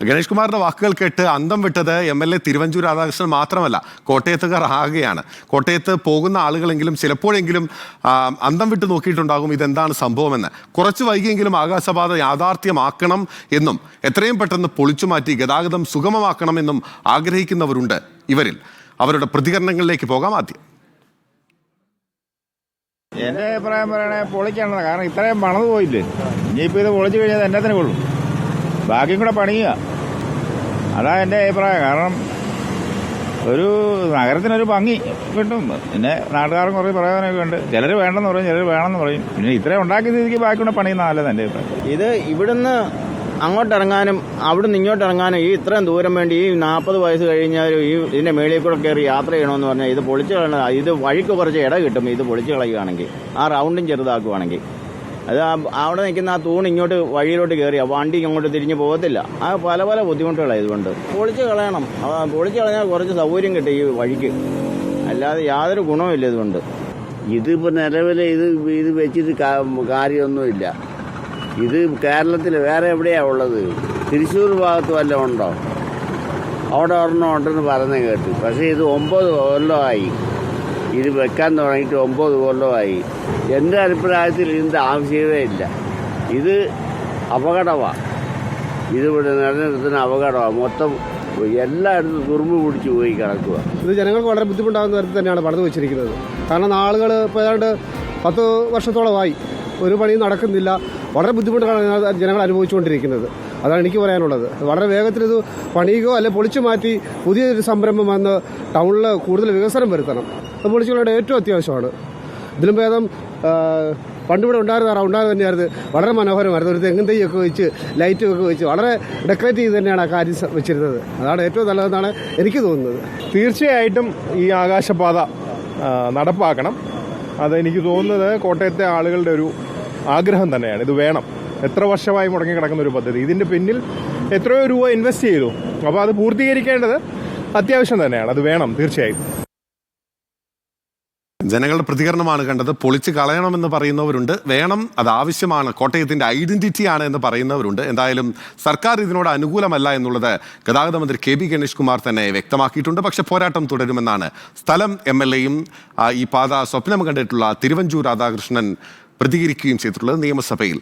ഗണേഷ് കുമാറിന്റെ വാക്കുകൾ കേട്ട് അന്തം വിട്ടത് MLA തിരുവഞ്ചൂർ രാധാകൃഷ്ണൻ മാത്രമല്ല, കോട്ടയത്തുകാർ ആകെയാണ്. കോട്ടയത്ത് പോകുന്ന ആളുകളെങ്കിലും ചിലപ്പോഴെങ്കിലും അന്തം വിട്ട് നോക്കിയിട്ടുണ്ടാകും ഇതെന്താണ് സംഭവമെന്ന്. കുറച്ച് വൈകിയെങ്കിലും ആകാശപാത യാഥാർത്ഥ്യമാക്കണം എന്നും എത്രയും പെട്ടെന്ന് പൊളിച്ചുമാറ്റി ഗതാഗതം സുഗമമാക്കണമെന്നും ആഗ്രഹിക്കുന്നവരുണ്ട് ഇവരിൽ. അവരുടെ പ്രതികരണങ്ങളിലേക്ക് പോകാം. ആദ്യം എന്റെ അഭിപ്രായം പറയണേ പൊളിക്കാണെന്ന്. കാരണം ഇത്രയും പണത് പോയില്ലേ, ഇനിയിപ്പോൾ ഇത് പൊളിച്ചു കഴിഞ്ഞാൽ എന്നെ തന്നെ കൊള്ളും, ബാക്കിയും കൂടെ പണിയുക. അതാ എൻ്റെ അഭിപ്രായം. കാരണം ഒരു നഗരത്തിനൊരു ഭംഗി കിട്ടും. പിന്നെ നാട്ടുകാർക്ക് കുറേ പറയാനൊക്കെ ഉണ്ട്. ചിലർ വേണ്ടെന്ന് പറയും, ചിലർ വേണമെന്ന് പറയും. പിന്നെ ഇത്രയും ഉണ്ടാക്കിയ സ്ഥിതിക്ക് ബാക്കി കൂടെ പണിയുന്ന നല്ലത് എൻ്റെ അഭിപ്രായം. ഇത് ഇവിടുന്ന് അങ്ങോട്ട് ഇറങ്ങാനും അവിടുന്ന് ഇങ്ങോട്ട് ഇറങ്ങാനും ഈ ഇത്രയും ദൂരം വേണ്ടി ഈ 40 വയസ്സ് കഴിഞ്ഞാലും ഈ ഇതിന്റെ മേളിൽ കൂടെ കയറി യാത്ര ചെയ്യണമെന്ന് പറഞ്ഞാൽ ഇത് പൊളിച്ചു കളയണം. ഇത് വഴിക്ക് കുറച്ച് ഇട കിട്ടും ഇത് പൊളിച്ചു കളയുകയാണെങ്കിൽ, ആ റൗണ്ടും ചെറുതാക്കുവാണെങ്കിൽ. അത് അവിടെ നിൽക്കുന്ന ആ തൂണ് ഇങ്ങോട്ട് വഴിയിലോട്ട് കയറിയാൽ വണ്ടി ഇങ്ങോട്ട് തിരിഞ്ഞു പോകത്തില്ല. ആ പല പല ബുദ്ധിമുട്ടുകളാണ് ഇതുകൊണ്ട്. പൊളിച്ചു കളയണം. പൊളിച്ചു കളഞ്ഞാൽ കുറച്ച് സൗകര്യം കിട്ടും ഈ വഴിക്ക്, അല്ലാതെ യാതൊരു ഗുണവുമില്ല ഇതുകൊണ്ട്. ഇതിപ്പോൾ നിലവിൽ ഇത് വെച്ചിട്ട് കാര്യമൊന്നുമില്ല. ഇത് കേരളത്തിൽ വേറെ എവിടെയാണ് ഉള്ളത്? തൃശ്ശൂർ ഭാഗത്ത് വല്ലതും ഉണ്ടോ? അവിടെ ഒരെണ്ണം ഉണ്ടെന്ന് പറയുന്നത് കേട്ടു. പക്ഷേ ഇത് 9 കൊല്ലമായി ഇത് വെക്കാൻ തുടങ്ങിയിട്ട്. 9 കൊല്ലമായി. എൻ്റെ അഭിപ്രായത്തിൽ ഇതിൻ്റെ ആവശ്യമേ ഇല്ല. ഇത് അപകടമാണ്. ഇതിവിടെ നിലനിർത്തുന്ന അപകടമാണ്. മൊത്തം എല്ലായിടത്തും തുറുമ്പ് പിടിച്ച് പോയി കിടക്കുക. ഇത് ജനങ്ങൾക്ക് വളരെ ബുദ്ധിമുട്ടാകുന്ന തരത്തിൽ തന്നെയാണ് പണിത് വെച്ചിരിക്കുന്നത്. കാരണം ആളുകൾ ഇപ്പോൾ ഏതാണ്ട് 10 വർഷത്തോളമായി ഒരു പണിയും നടക്കുന്നില്ല. വളരെ ബുദ്ധിമുട്ടാണ് ജനങ്ങൾ അനുഭവിച്ചുകൊണ്ടിരിക്കുന്നത്. അതാണ് എനിക്ക് പറയാനുള്ളത്. വളരെ വേഗത്തിൽ ഇത് പണിയുകയോ അല്ലെങ്കിൽ പൊളിച്ചു മാറ്റി പുതിയൊരു സംരംഭം വന്ന് ടൗണിൽ കൂടുതൽ വികസനം വരുത്തണം. അത് പൊളിച്ചുകളുടെ ഏറ്റവും അത്യാവശ്യമാണ്. ഇതിലും ഭേദം പണ്ടിവിടെ ഉണ്ടായിരുന്ന റൗണ്ടായത് തന്നെയായിരുന്നു. വളരെ മനോഹരമായിരുന്നു. ഒരു തെങ്ങും തൈയൊക്കെ വെച്ച് ലൈറ്റൊക്കെ വെച്ച് വളരെ ഡെക്കറേറ്റ് ചെയ്ത് തന്നെയാണ് ആ കാര്യം വെച്ചിരുന്നത്. അതാണ് ഏറ്റവും നല്ലതെന്നാണ് എനിക്ക് തോന്നുന്നത്. തീർച്ചയായിട്ടും ഈ ആകാശപാത നടപ്പാക്കണം. അതെനിക്ക് തോന്നുന്നത് കോട്ടയത്തെ ആളുകളുടെ ഒരു ആഗ്രഹം തന്നെയാണ്. ഇത് വേണം. എത്ര വർഷമായി മുടങ്ങി കിടക്കുന്ന ഒരു പദ്ധതി. ഇതിന്റെ പിന്നിൽ എത്രയോ രൂപ ഇൻവെസ്റ്റ് ചെയ്തു. അപ്പോൾ അത് പൂർത്തീകരിക്കേണ്ടത് അത്യാവശ്യം തന്നെയാണ്. അത് വേണം തീർച്ചയായും. ജനങ്ങളുടെ പ്രതികരണമാണ് കണ്ടത്. പൊളിച്ച് കളയണമെന്ന് പറയുന്നവരുണ്ട്, വേണം, അത് ആവശ്യമാണ്, കോട്ടയത്തിന്റെ ഐഡന്റിറ്റിയാണ് എന്ന് പറയുന്നവരുണ്ട്. എന്തായാലും സർക്കാർ ഇതിനോട് അനുകൂലമല്ല എന്നുള്ളത് ഗതാഗത മന്ത്രി KB ഗണേഷ് കുമാർ തന്നെ വ്യക്തമാക്കിയിട്ടുണ്ട്. പക്ഷെ പോരാട്ടം തുടരുമെന്നാണ് സ്ഥലം MLAയും ഈ പാത സ്വപ്നം കണ്ടിട്ടുള്ള തിരുവഞ്ചൂർ രാധാകൃഷ്ണൻ പ്രതികരിക്കുകയും ചെയ്തിട്ടുള്ളത് നിയമസഭയിൽ.